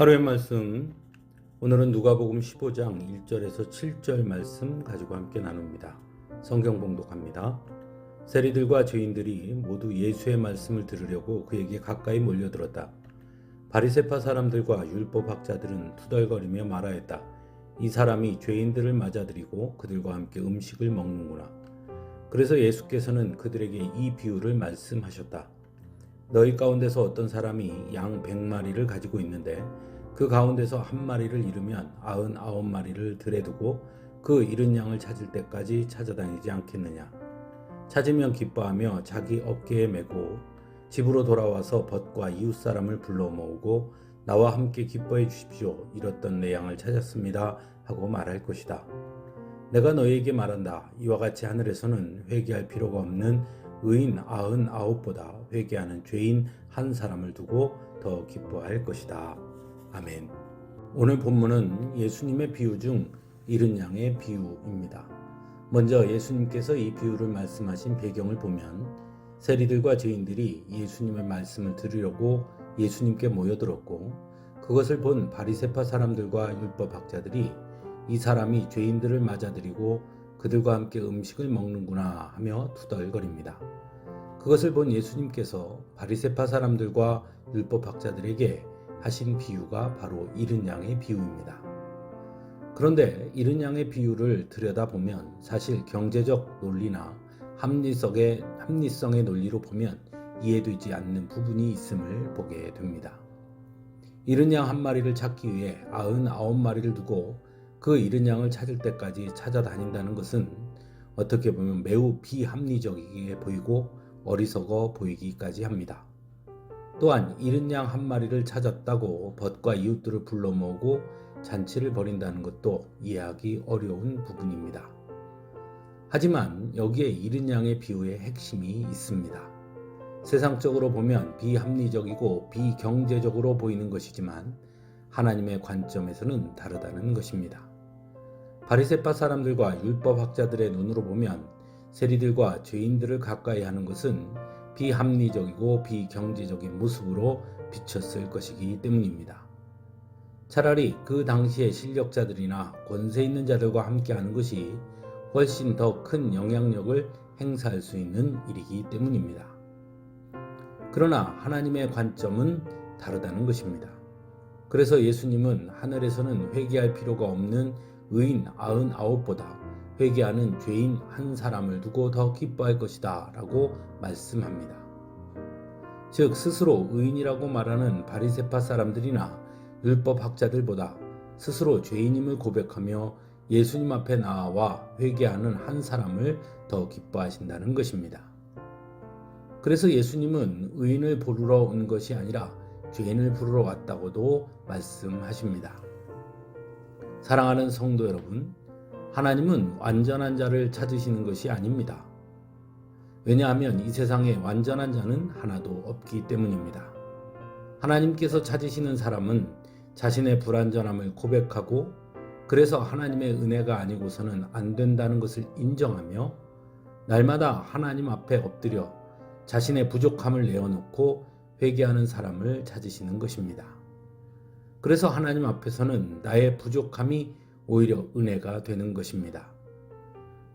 하루의 말씀, 오늘은 누가복음 15장 1절에서 7절 말씀 가지고 함께 나눕니다. 성경 봉독합니다. 세리들과 죄인들이 모두 예수의 말씀을 들으려고 그에게 가까이 몰려들었다. 바리새파 사람들과 율법학자들은 투덜거리며 말하였다. 이 사람이 죄인들을 맞아들이고 그들과 함께 음식을 먹는구나. 그래서 예수께서는 그들에게 이 비유를 말씀하셨다. 너희 가운데서 어떤 사람이 양 100마리를 가지고 있는데 그 가운데서 한 마리를 잃으면 99마리를 들에 두고 그 잃은 양을 찾을 때까지 찾아다니지 않겠느냐. 찾으면 기뻐하며 자기 어깨에 메고 집으로 돌아와서 벗과 이웃 사람을 불러 모으고 나와 함께 기뻐해 주십시오. 잃었던 내 양을 찾았습니다. 하고 말할 것이다. 내가 너희에게 말한다. 이와 같이 하늘에서는 회개할 필요가 없는 의인 99보다 회개하는 죄인 한 사람을 두고 더 기뻐할 것이다. 아멘. 오늘 본문은 예수님의 비유 중 잃은 양의 비유입니다. 먼저 예수님께서 이 비유를 말씀하신 배경을 보면 세리들과 죄인들이 예수님의 말씀을 들으려고 예수님께 모여들었고 그것을 본 바리새파 사람들과 율법학자들이 이 사람이 죄인들을 맞아들이고 그들과 함께 음식을 먹는구나 하며 투덜거립니다. 그것을 본 예수님께서 바리새파 사람들과 율법학자들에게 하신 비유가 바로 잃은 양의 비유입니다. 그런데 잃은 양의 비유를 들여다보면 사실 경제적 논리나 합리성의 논리로 보면 이해되지 않는 부분이 있음을 보게 됩니다. 잃은 양 한 마리를 찾기 위해 99마리를 두고 그 잃은 양을 찾을 때까지 찾아다닌다는 것은 어떻게 보면 매우 비합리적이게 보이고 어리석어 보이기까지 합니다. 또한 잃은 양 한 마리를 찾았다고 벗과 이웃들을 불러 모으고 잔치를 벌인다는 것도 이해하기 어려운 부분입니다. 하지만 여기에 잃은 양의 비유의 핵심이 있습니다. 세상적으로 보면 비합리적이고 비경제적으로 보이는 것이지만 하나님의 관점에서는 다르다는 것입니다. 바리새파 사람들과 율법학자들의 눈으로 보면 세리들과 죄인들을 가까이 하는 것은 비합리적이고 비경제적인 모습으로 비쳤을 것이기 때문입니다. 차라리 그 당시의 실력자들이나 권세 있는 자들과 함께하는 것이 훨씬 더 큰 영향력을 행사할 수 있는 일이기 때문입니다. 그러나 하나님의 관점은 다르다는 것입니다. 그래서 예수님은 하늘에서는 회개할 필요가 없는 의인 99보다 회개하는 죄인 한 사람을 두고 더 기뻐할 것이다 라고 말씀합니다. 즉 스스로 의인이라고 말하는 바리새파 사람들이나 율법학자들보다 스스로 죄인임을 고백하며 예수님 앞에 나와 회개하는 한 사람을 더 기뻐하신다는 것입니다. 그래서 예수님은 의인을 부르러 온 것이 아니라 죄인을 부르러 왔다고도 말씀하십니다. 사랑하는 성도 여러분, 하나님은 완전한 자를 찾으시는 것이 아닙니다. 왜냐하면 이 세상에 완전한 자는 하나도 없기 때문입니다. 하나님께서 찾으시는 사람은 자신의 불완전함을 고백하고 그래서 하나님의 은혜가 아니고서는 안 된다는 것을 인정하며 날마다 하나님 앞에 엎드려 자신의 부족함을 내어놓고 회개하는 사람을 찾으시는 것입니다. 그래서 하나님 앞에서는 나의 부족함이 오히려 은혜가 되는 것입니다.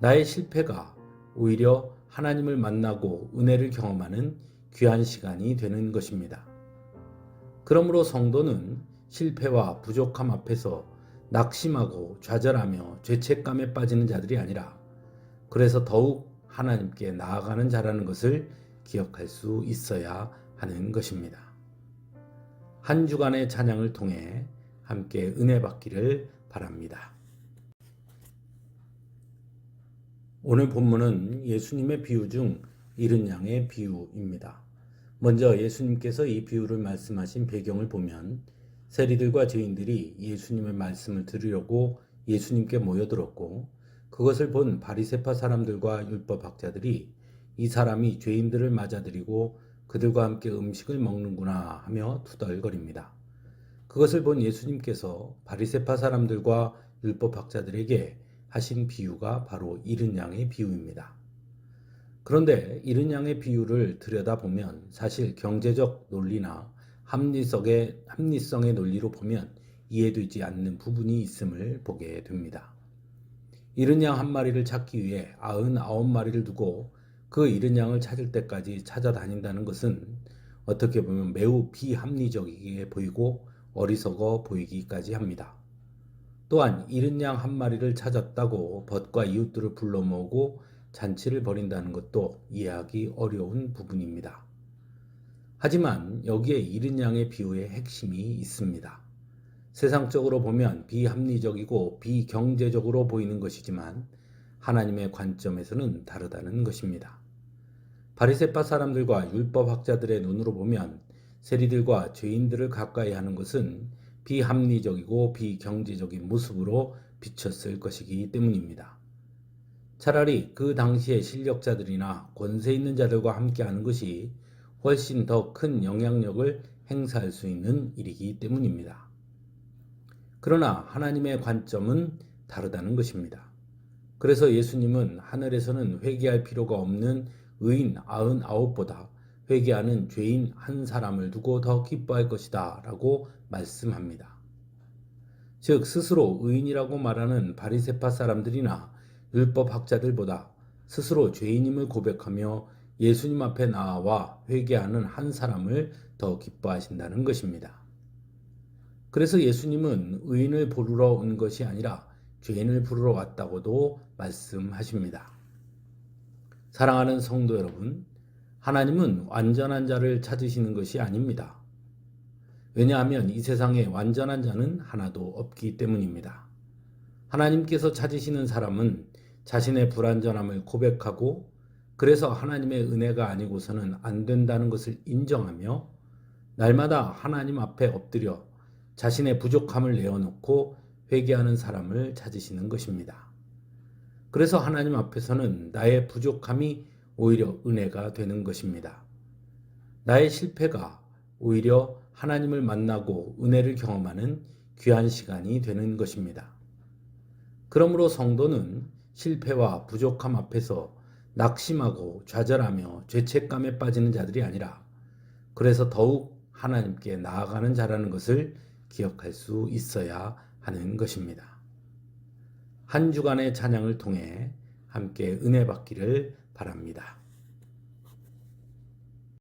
나의 실패가 오히려 하나님을 만나고 은혜를 경험하는 귀한 시간이 되는 것입니다. 그러므로 성도는 실패와 부족함 앞에서 낙심하고 좌절하며 죄책감에 빠지는 자들이 아니라 그래서 더욱 하나님께 나아가는 자라는 것을 기억할 수 있어야 하는 것입니다. 한 주간의 찬양을 통해 함께 은혜 받기를 바랍니다. 오늘 본문은 예수님의 비유 중 잃은 양의 비유입니다. 먼저 예수님께서 이 비유를 말씀하신 배경을 보면 세리들과 죄인들이 예수님의 말씀을 들으려고 예수님께 모여들었고 그것을 본 바리새파 사람들과 율법학자들이 이 사람이 죄인들을 맞아들이고 그들과 함께 음식을 먹는구나 하며 투덜거립니다. 그것을 본 예수님께서 바리새파 사람들과 율법학자들에게 하신 비유가 바로 잃은 양의 비유입니다. 그런데 잃은 양의 비유를 들여다보면 사실 경제적 논리나 합리성의 논리로 보면 이해되지 않는 부분이 있음을 보게 됩니다. 잃은 양 한 마리를 찾기 위해 99마리를 두고 그 잃은 양을 찾을 때까지 찾아다닌다는 것은 어떻게 보면 매우 비합리적이게 보이고 어리석어 보이기까지 합니다. 또한 잃은 양 한 마리를 찾았다고 벗과 이웃들을 불러 모으고 잔치를 벌인다는 것도 이해하기 어려운 부분입니다. 하지만 여기에 잃은 양의 비유의 핵심이 있습니다. 세상적으로 보면 비합리적이고 비경제적으로 보이는 것이지만 하나님의 관점에서는 다르다는 것입니다. 바리새파 사람들과 율법학자들의 눈으로 보면 세리들과 죄인들을 가까이 하는 것은 비합리적이고 비경제적인 모습으로 비쳤을 것이기 때문입니다. 차라리 그 당시의 실력자들이나 권세 있는 자들과 함께하는 것이 훨씬 더 큰 영향력을 행사할 수 있는 일이기 때문입니다. 그러나 하나님의 관점은 다르다는 것입니다. 그래서 예수님은 하늘에서는 회개할 필요가 없는 의인 99보다 회개하는 죄인 한 사람을 두고 더 기뻐할 것이다 라고 말씀합니다. 즉 스스로 의인이라고 말하는 바리새파 사람들이나 율법학자들보다 스스로 죄인임을 고백하며 예수님 앞에 나와 회개하는 한 사람을 더 기뻐하신다는 것입니다. 그래서 예수님은 의인을 부르러 온 것이 아니라 죄인을 부르러 왔다고도 말씀하십니다. 사랑하는 성도 여러분, 하나님은 완전한 자를 찾으시는 것이 아닙니다. 왜냐하면 이 세상에 완전한 자는 하나도 없기 때문입니다. 하나님께서 찾으시는 사람은 자신의 불완전함을 고백하고 그래서 하나님의 은혜가 아니고서는 안 된다는 것을 인정하며 날마다 하나님 앞에 엎드려 자신의 부족함을 내어놓고 회개하는 사람을 찾으시는 것입니다. 그래서 하나님 앞에서는 나의 부족함이 오히려 은혜가 되는 것입니다. 나의 실패가 오히려 하나님을 만나고 은혜를 경험하는 귀한 시간이 되는 것입니다. 그러므로 성도는 실패와 부족함 앞에서 낙심하고 좌절하며 죄책감에 빠지는 자들이 아니라 그래서 더욱 하나님께 나아가는 자라는 것을 기억할 수 있어야 하는 것입니다. 한 주간의 찬양을 통해 함께 은혜 받기를 바랍니다.